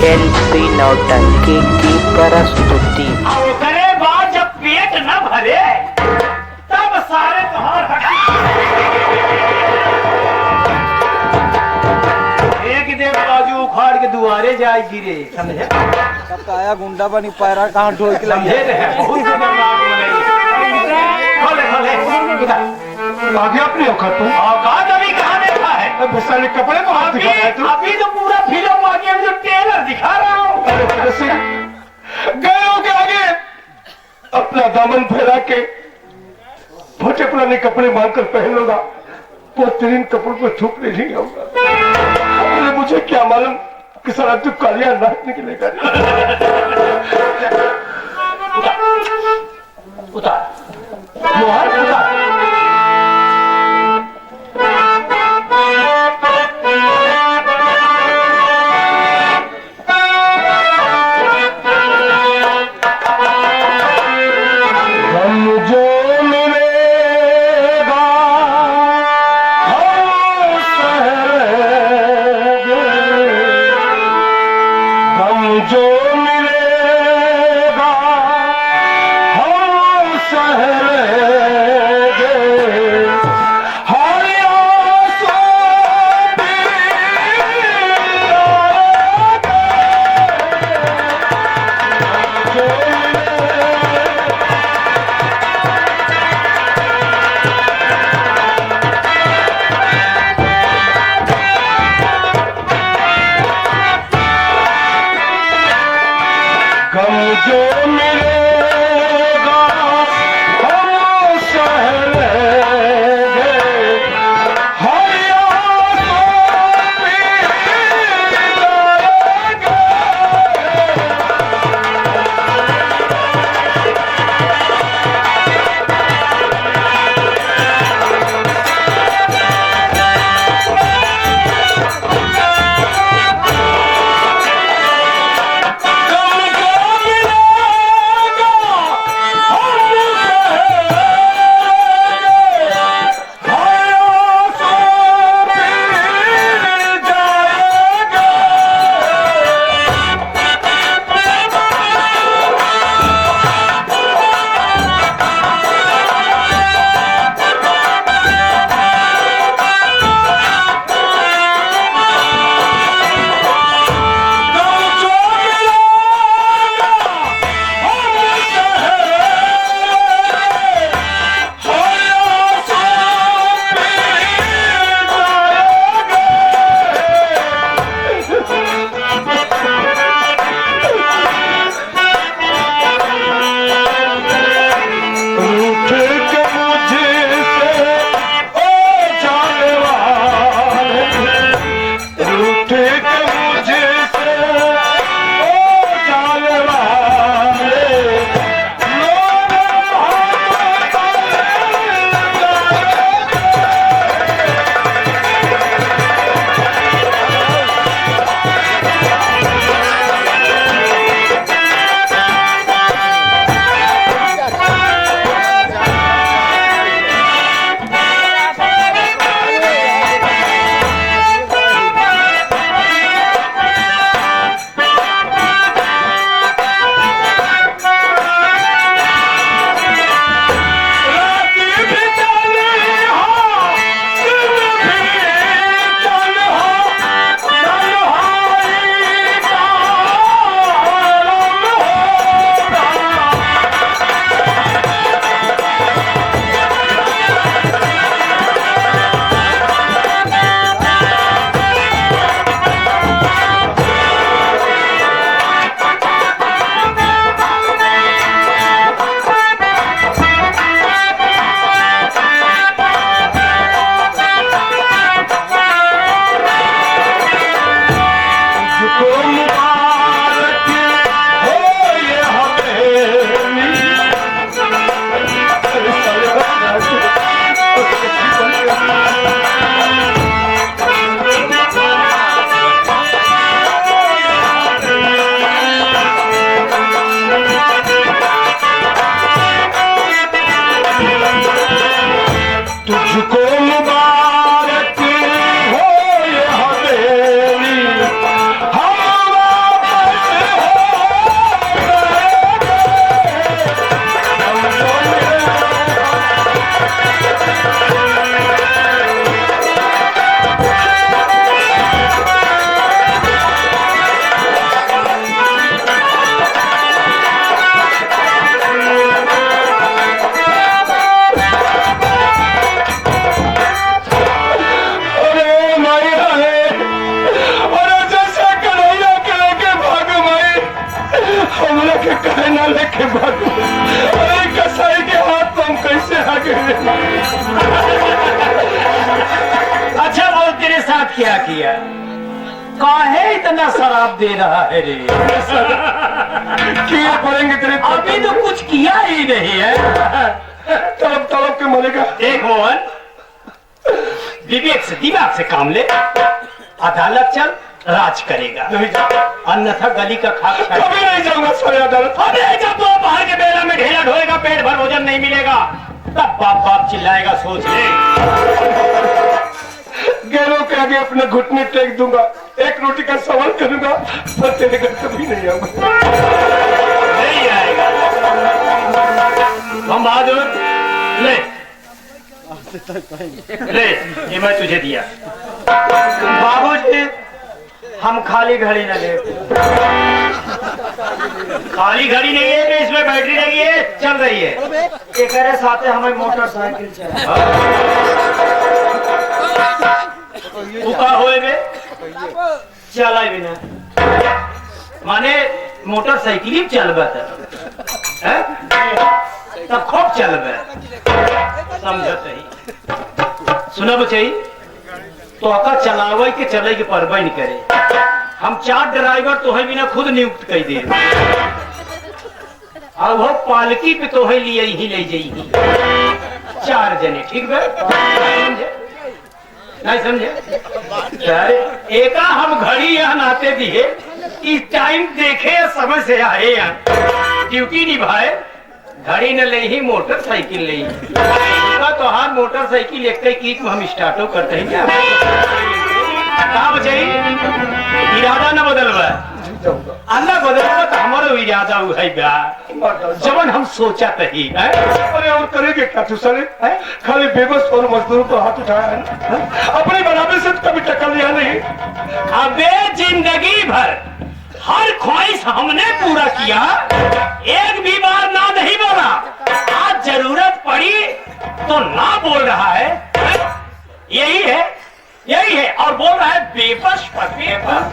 LP नौटंकी की प्रस्तुति। करे बात जब पेट न भरे तब सारे तुम्हार एक देव बाजू उखाड़ के दुआरे जाए गिरे समझे। सबका आया गुंडा बनी पैरा कहाँ ढोल के लगे आगे अपनी औकात तो औकात अभी कहाँ देखा है। साले कपड़े को हाथ दिखा रहा है तू। अभी तो पूरा फिल्म आगे जो टेलर दिखा रहा हूँ। गए हो के आगे अपना दामन फैला के फटे पुराने कपड़े मारकर पहन लोगा वो तेरे कपड़ों पर थूकने नहीं होगा। अरे मुझे क्या मालूम कि सारा तू कालिया नाच निकलेगा। उतार मोहर उतार। इतना शराब दे रहा है रे? किए पड़ेंगे तेरे अभी तो कुछ किया ही नहीं है। तड़प तड़प के मरेगा। देख मोहन, विवेक से दिमाग से काम ले, अदालत चल, राज करेगा, नहीं जा, अन्यथा गली का खाक खाएगा। कभी नहीं जाऊंगा सारे अदालत। अबे जब तो बाहर के बेला में ढेला ढोएगा, पेट भर भोजन नहीं मिलेगा, तब बाप बाप चिल्लाएगा, सोच ले। गैरों के आगे अपने घुटने टेक दूंगा, एक रोटी का सवाल करूंगा, पर तेरे घर कभी नहीं आऊंगा। नहीं आएगा। हम बहादुर ले ले, ये मैं तुझे दिया। बाबूजी, हम खाली घड़ी न ले। खाली घड़ी नहीं है, इसमें बैटरी लगी है, चल रही है। एक साथ हमें मोटरसाइकिल चला उका होए बे चला बिना माने मोटरसाइकिल ही चलबा है, तब खूब चलबे, समझते ही सुना बचाई तो अका चलावे के चले के परवाह नहीं करे। हम 4 ड्राइवर तो है बिना खुद नियुक्त कर दे, और वो पालकी पे तो है लिए ही ले जाइए 4 जने, ठीक है? नहीं समझे? अरे एका हम घड़ी यहाँ नाते दिए, इस टाइम देखे समय से आए यहाँ ड्यूटी निभाए, घड़ी न ले ही मोटरसाइकिल ले तो हाँ मोटरसाइकिल एक की हम स्टार्टो करते हैं क्या? कहाँ बचाई इरादा न बदलवा, अल्लाह बदलवा तो हमारा इरादा है जबन हम सोचा तही। अरे और करेंगे क्या तू साले? खाली बेबस और मजदूरों को हाथ उठाया है, अपने बराबर से कभी टक्कर लिया नहीं। अबे जिंदगी भर हर ख्वाहिश हमने पूरा किया, एक भी बार ना नहीं बोला, आज जरूरत पड़ी तो ना बोल रहा है, यही है और बोल रहा है बेबस पर बेबस।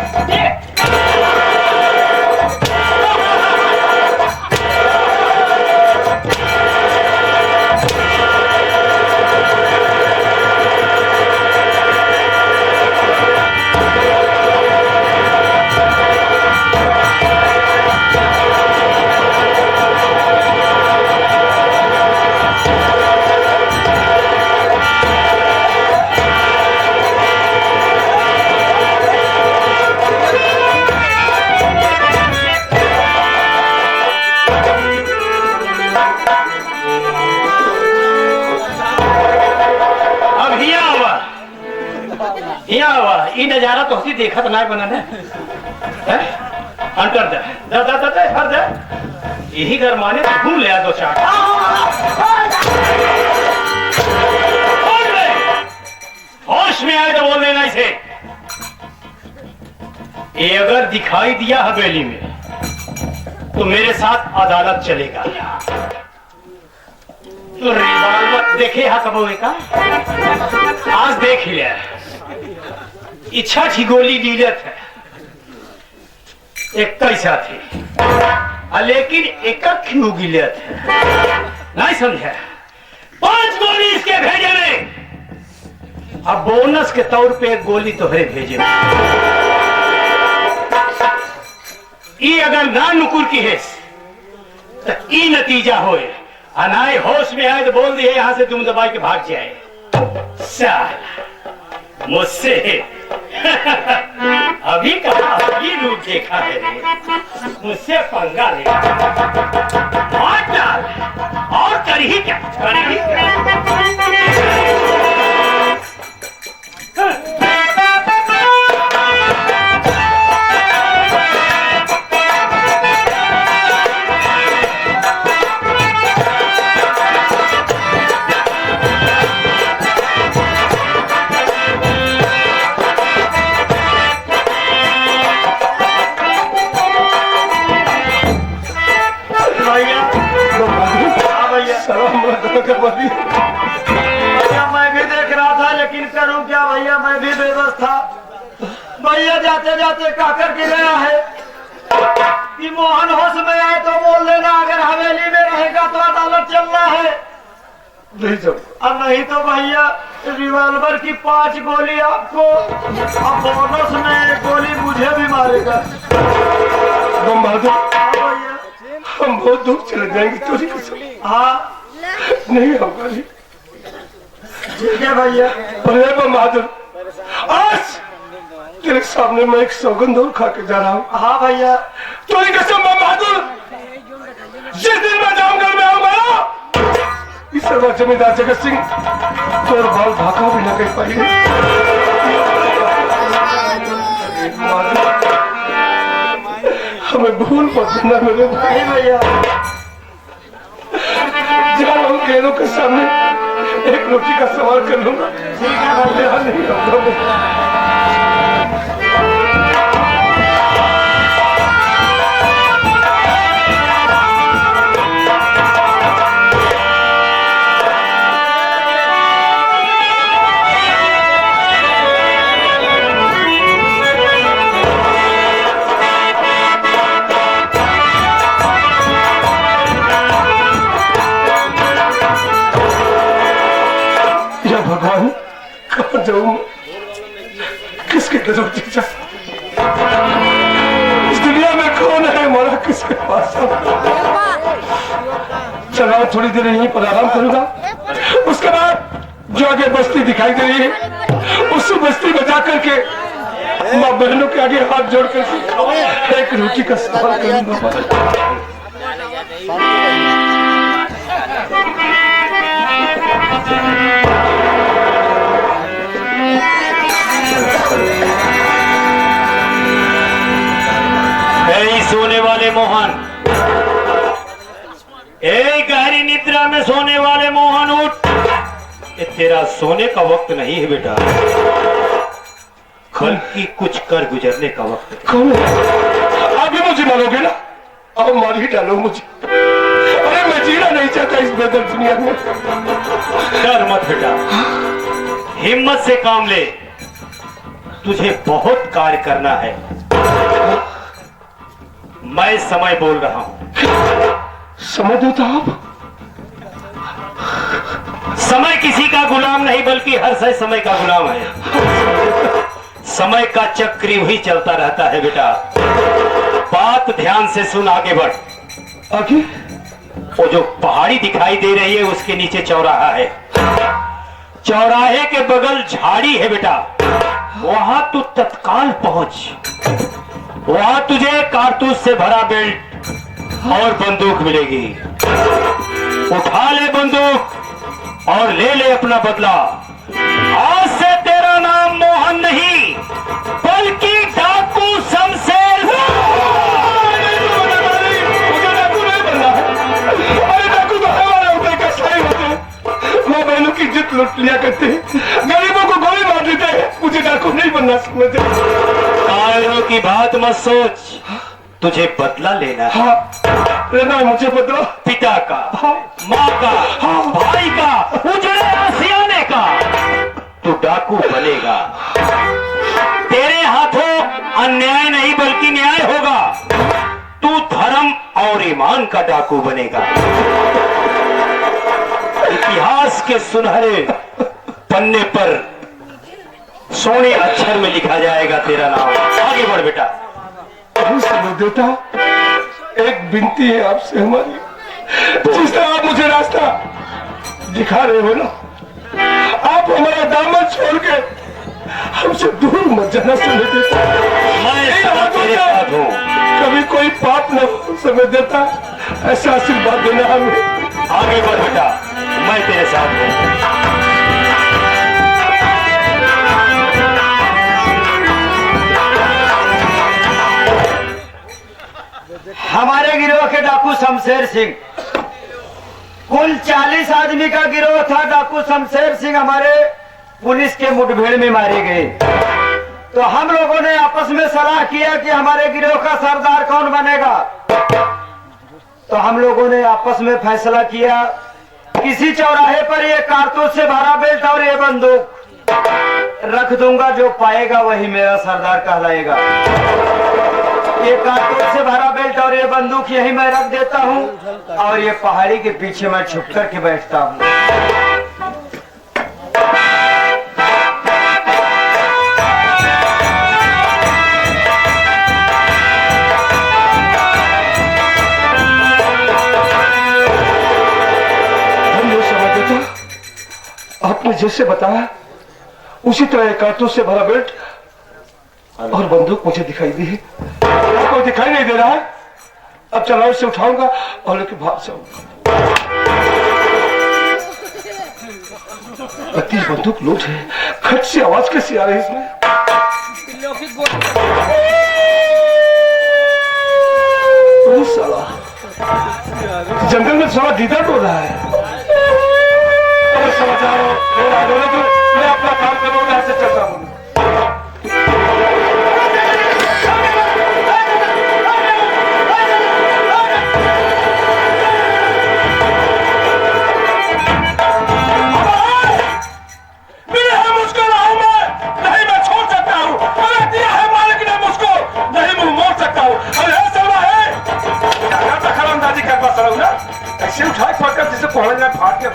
ये नजारा तो हसी देखा तो ना बना है, अंतर दे यही घर माने तो घूम ले 2-4 होश में आए तो बोल देना इसे। ये अगर दिखाई दिया हवेली में तो मेरे साथ अदालत चलेगा। तो रिवॉल्वर देखे हा कबोए का, आज देख लिया, इच्छा थी गोली लीलत है, एक कैसा थी लेकिन एक क्यों गिलत है, नहीं समझा? 5 गोली इसके भेजे में, अब बोनस के तौर पे 1 गोली तो है भेजे में। ये अगर ना नुकुर की है तो ई नतीजा होए, अनाए होश में आए तो बोल दिए यहां से तुम दबाई के भाग जाए। साला मुझसे अभी कहा अभी रूप देखा है रे, मुझसे पंगा ले मार डाल और कर ही क्या, भैया मैं भी देख रहा था, लेकिन करूं क्या भैया, मैं भी बेबस था। भैया जाते जाते कहकर के गया है कि मोहन होश में आए तो बोल देना, अगर हवेली में रहेगा तो अदालत चलना है, नहीं जाऊंगा। और नहीं तो भैया रिवॉल्वर की 5 गोली आपको, अब बोनस में 1 गोली मुझे भी मारेगा। बम बहादुर, हाँ भैया। हम बहुत दूर चले जाएंगे तेरी कसम। हाँ नहीं होगा जी। ठीक है भैया। अरे बम बहादुर, आज तेरे सामने मैं एक सौगंध और खा के जा रहा हूँ। हाँ भैया। तेरी कसम बम बहादुर, जिस दिन मैं जामगढ़ में आऊंगा इस सरवा जमींदार जगत सिंह तोर बाल भाका भी न कह पाई। हमें भूल मत देना मेरे भाई। नहीं भैया। जहाँ हम गैरों के सामने एक रोटी का सवाल कर लूंगा। ठीक है भैया। नहीं होगा। भगवान कहाँ जाऊं मैं, किसके रोटी जाऊं? इस दुनिया में कौन है हमारा, किसके पास? चलो थोड़ी देर यहीं पर आराम करूंगा, उसके बाद जो आगे बस्ती दिखाई दे रही है उस बस्ती में जाकर के माँ बहनों के आगे हाथ जोड़ कर एक रोटी का सवाल करूंगा। सोने वाले मोहन, ए गहरी निद्रा में सोने वाले मोहन उठ। ये तेरा सोने का वक्त नहीं है बेटा, कल की कुछ कर गुजरने का वक्त है। कौन है? आगे मुझे मारोगे ना, अब मार ही डालो मुझे। अरे मैं जीना नहीं चाहता इस बेदर दुनिया में। डर मत बेटा, हिम्मत से काम ले, तुझे बहुत कार्य करना है। मैं समय बोल रहा हूं। समय देता आप? समय किसी का गुलाम नहीं बल्कि हर शय समय का गुलाम है। समय का चक्र ही चलता रहता है बेटा। बात ध्यान से सुन, आगे बढ़। आगे? वो जो पहाड़ी दिखाई दे रही है उसके नीचे चौराहा है, चौराहे के बगल झाड़ी है बेटा, वहां तू तत्काल पहुंच। वहां तुझे कारतूस से भरा बेल्ट और बंदूक मिलेगी। उठा ले बंदूक और ले ले अपना बदला। आज से तेरा नाम मोहन नहीं बल्कि डाकू शमशेर। मुझे डाकू नहीं बनना है। अरे डाकू तो हमारे ऊपर का सही होते, माँ बहनों की इज्जत लूट लिया करते, गरीबों को गोली मार देते हैं। मुझे डाकू नहीं बनना समझते। कायरों की बात मत सोच, तुझे बदला लेना है। हाँ, लेना है मुझे बदला। पिता का, हाँ, माँ का, हाँ, भाई का, उजड़े आसियाने का। तू डाकू बनेगा। तेरे हाथों अन्याय नहीं बल्कि न्याय होगा। तू धर्म और ईमान का डाकू बनेगा। इतिहास के सुनहरे पन्ने पर सोने अक्षर में लिखा जाएगा तेरा नाम। आगे बढ़ बेटा। समय देता, एक विनती है आपसे हमारी, जिस तरह आप मुझे रास्ता दिखा रहे हो ना, आप हमारा दामन छोड़ के हमसे दूर मत जाना। समय देता, मैं तेरे साथ हूँ। कभी कोई पाप न समय देता, ऐसा आशीर्वाद देना हमें। आगे बढ़ बेटा, मैं तेरे साथ हूँ। हमारे गिरोह के डाकू शमशेर सिंह, कुल 40 आदमी का गिरोह था। डाकू शमशेर सिंह हमारे पुलिस के मुठभेड़ में मारे गए। तो हम लोगों ने आपस में सलाह किया कि हमारे गिरोह का सरदार कौन बनेगा। तो हम लोगों ने आपस में फैसला किया, किसी चौराहे पर ये कारतूस से भरा बेल्ट और ये बंदूक रख दूंगा, जो पाएगा वही मेरा सरदार कहलाएगा। ये कारतूस से भरा बेल्ट और ये बंदूक यही मैं रख देता हूँ और ये पहाड़ी के पीछे मैं छुप कर के बैठता हूँ। जैसे बताया उसी तरह एक कारतूस से भरा बेल्ट और बंदूक मुझे दिखाई दी है। आपको दिखाई नहीं दे रहा है? अब चलाओ से उठाऊंगा और लेके भाग जाऊंगा। 32 बंदूक लूट है। खट से आवाज कैसी आ रही है इसमें? साला जंगल में साला गीदड़ हो रहा है। समाचार मैं अपना काम करूंगा, यहाँ से चलता हूँ। ऐसे उठाए पड़कर जिसे पहुंच जाए फाड़ के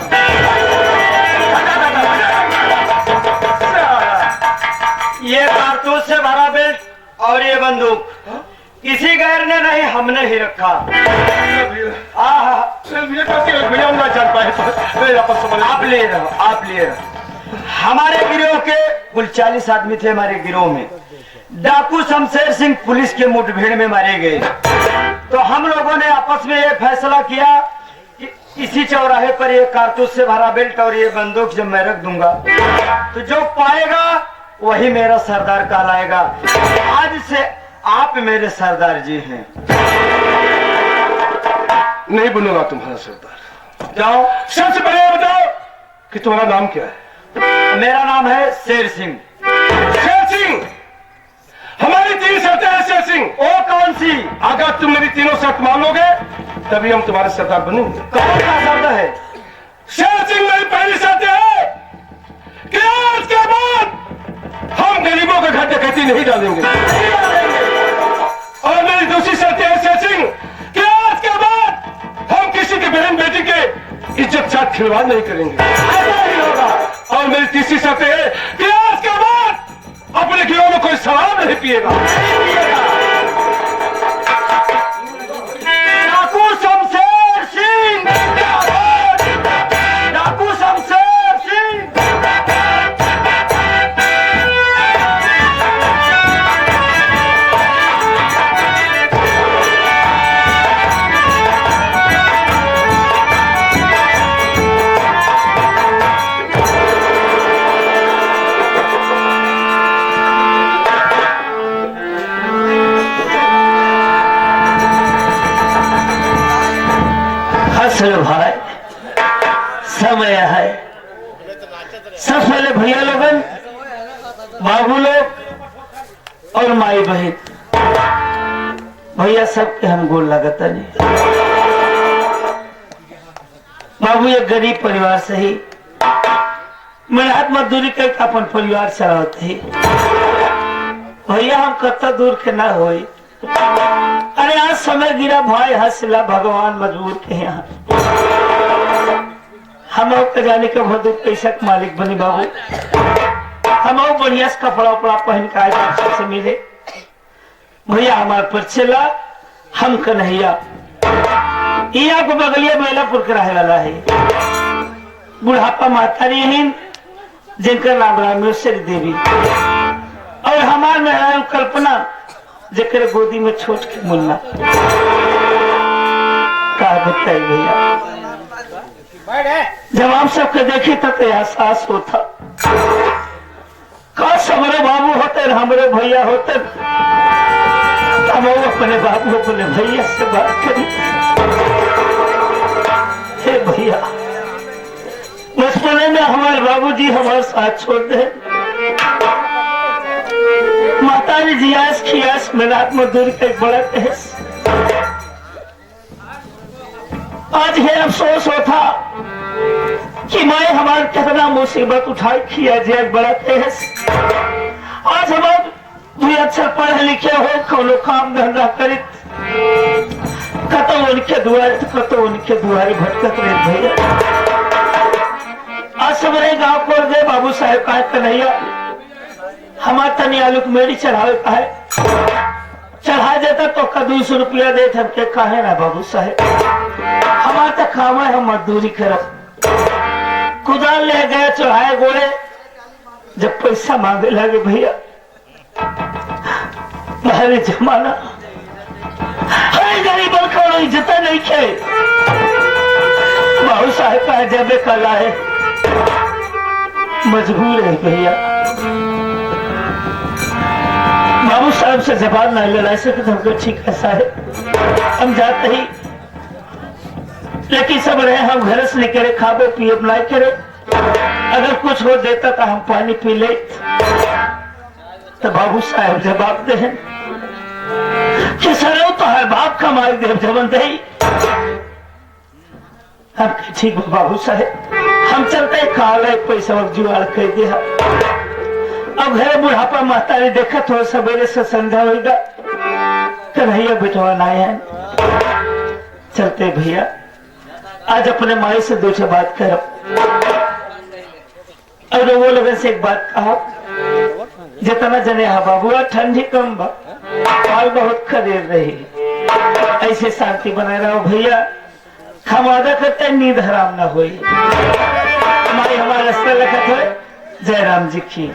ये कारतूस से भरा बेल्ट और ये बंदूक किसी गैर ने नहीं, हमने ही रखा। भैया ना जान पाए आप ले रहो, आप ले रहो। हमारे गिरोह के कुल 40 आदमी थे। हमारे गिरोह में डाकू शमशेर सिंह पुलिस के मुठभेड़ में मारे गए। तो हम लोगों ने आपस में ये फैसला किया कि इसी चौराहे पर ये कारतूस से भरा बेल्ट और ये बंदूक जब मैं रख दूंगा तो जो पाएगा वही मेरा सरदार कहलाएगा। आज से आप मेरे सरदार जी हैं। नहीं बनूंगा तुम्हारा सरदार। जाओ। सबसे पहले बताओ कि तुम्हारा नाम क्या है? मेरा नाम है शेर सिंह। शेर सिंह, हमारी 3 शर्तें हैं शेर सिंह। वो कौन सी? अगर तुम मेरी तीनों शर्त मान लोगे तभी हम तुम्हारे सरदार बनेंगे। कौन सा शर्त है? शेर सिंह, मेरी पहली शर्त है कि आज के बाद हम गरीबों के घर डकैती नहीं डालेंगे। और मेरी दूसरी शर्त है शेर सिंह कि आज के बाद हम किसी के बहन बेटी के इज्जत साथ खिलवाड़ नहीं करेंगे। ऐसा ही होगा। और मेरी तीसरी शर्त है कि आज के बाद अपने गिरोह में कोई शराब नहीं पिएगा। डाकू शमशेर सिंह, डाकू शमशेर सिंह। चलो भाई, समय है। सब पहले भैया लोगन, बाबू लोग और माई बहन, भैया सबके हम गोल लगता नहीं। बाबू एक गरीब परिवार से ही मेहनत मजदूरी करके अपन परिवार चलाते ही। भैया हम कत्ता दूर के ना होई। अरे आज समय गिरा भाई, हंसला भगवान मजबूर के यहाँ। हम जाने के भदू पैसा के मालिक बनी बाबू। हम बढ़िया से कपड़ा उपड़ा पहन के आए से मिले। भैया हमारे पर चला, हम कन्हैया यहाँ को बगलिया बेलापुर के रहे वाला है। बुढ़ापा माता रही जिनका नाम रामेश्वरी देवी और हमारे में कल्पना जेकर गोदी में छोट के मुन्ना। का बताई भैया, जब हम सबके देखे तब एहसास होता काश हमारे बाबू होते हमारे भैया होते, हम अपने बाबू अपने भैया से बात करी। हे भैया, बचपने में हमारे बाबूजी हमारे साथ छोड़ दे। माता जी जियास खियास मेहनत मजदूरी का एक बड़ा तहस। आज है अफसोस होता कि मैं हमारे कितना मुसीबत उठाई किया जाए बड़ा तहस। आज हम भी अच्छा पढ़े लिखे हो, कोनो काम धंधा करे, कतो उनके दुआरे कतो उनके दुआरे भटकत रहे भैया। आज सबरे गांव को दे बाबू साहेब का कन्हैया हमारे तनी आलू की मेरी चढ़ावे का है, चढ़ा देता तो का 200 रुपया दे थे। कहे ना बाबू साहेब, हमारा तो काम है हम मजदूरी करब। कुदाल ले गए चौहाए गोड़े, जब पैसा मांगे लगे भैया पहले जमाना हर गरीबों को इज्जत नहीं खे। बाबू साहेब का जब कला है मजबूर है भैया। बाबू साहब से जबान नहीं लड़ा सके तो हमको ठीक ऐसा है हम जाते ही, लेकिन सब रहे हम घर से निकले खाबे पिए बनाए करे, अगर कुछ हो देता तो हम पानी पी ले। तो बाबू साहब जवाब दे कि सरो तो है बाप कमाई देव जबन दे। हम ठीक बाबू साहब हम चलते खा ले पैसा जुगाड़ कर दिया। अब घर बुढ़ापा महतारी देखा थोड़ा सवेरे से संध्या होगा कन्हैया बिठवाना है। चलते भैया आज अपने माई से दो बात कर। और वो लोगों से एक बात कहा, जितना जने हा बाबू ठंडी कम बा पाल बहुत खरीद रही, ऐसे शांति बनाए रहो भैया। हम वादा करते नींद हराम ना हुई। हमारी हमारा रास्ता लगा था जयराम जी की।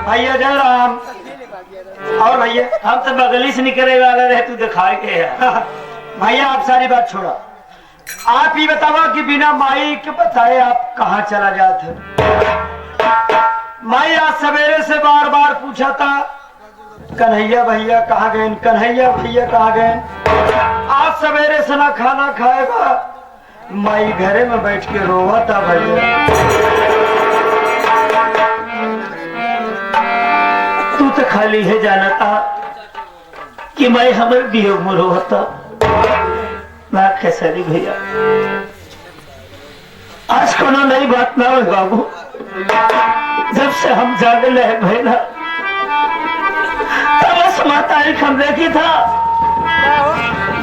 भैया जयराम और भैया हम तो बगली से निकले वाले रहे, तू दिखाए के है। भैया आप सारी बात छोड़ा, आप ही बतावा कि बिना माई के बताए आप कहाँ चला जाते। माई आज सवेरे से बार बार पूछा था कन्हैया भैया कहाँ गए, कन्हैया भैया कहाँ गए। आज सवेरे से ना खाना खाएगा, माई घरे में बैठ के रोवा था भैया। तू तो खाली है जाना था कि मैं हमारे वियोग में रोता ना खेसारी भैया। आज को नई बात ना हो बाबू, जब से हम जागल है भैया तब माता हम देखी था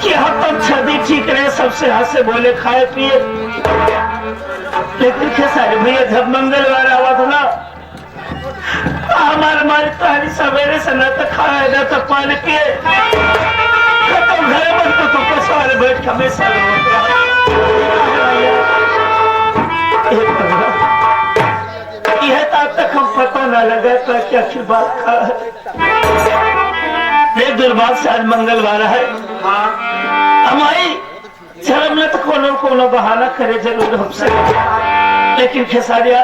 कि हम तब छदी ठीक रहे, सबसे हाथ से बोले खाए पिए। लेकिन खेसारी भैया जब मंगलवार आवा था ना हमारे मारी तारी सवेरे से न तो खाए न तो पानी पिए, तो घर में तो पसवाले बैठ के हमेशा यह तक हम पता न लगा था कि आखिर बात का है। दुर्भाग्य से आज मंगलवार है, हमारी शर्म न तो कोनो बहाना करे जरूर हमसे। लेकिन खेसारिया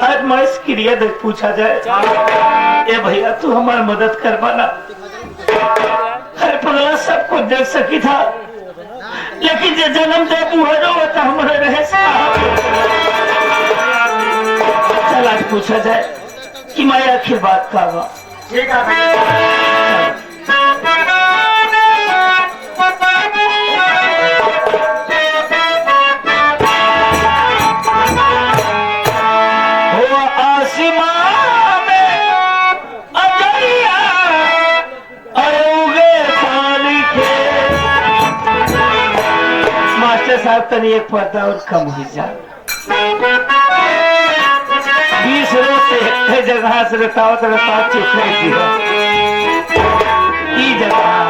आज मैं इस क्रिया देख पूछा जाए, ए भैया तू हमारी मदद कर पाना। हर पगला सबको देख सकी था, लेकिन जो जन्म दे बुहरो होता हमारे रहे। चल आज पूछा जाए कि मैं आखिर बात का हुआ। ठीक है साहब तनी एक पर्दा और कम हो जाए। 20 रोज से जगह से रतावत चुप की जगह है।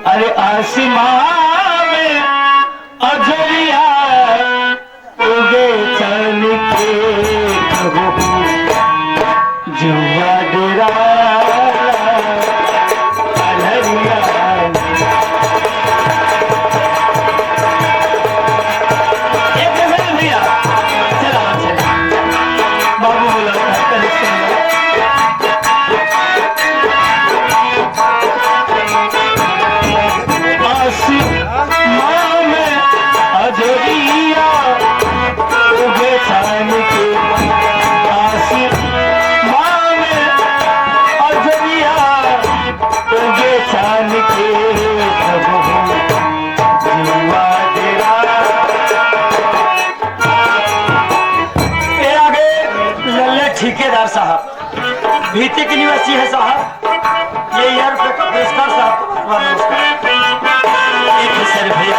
अरे आसमां में अजरिया उगे चल के जुआ डेरा ठेकेदार साहब भीते के निवासी है साहब, ये 1000 रुपये का पुरस्कार साहब। नमस्कार। एक है सर भैया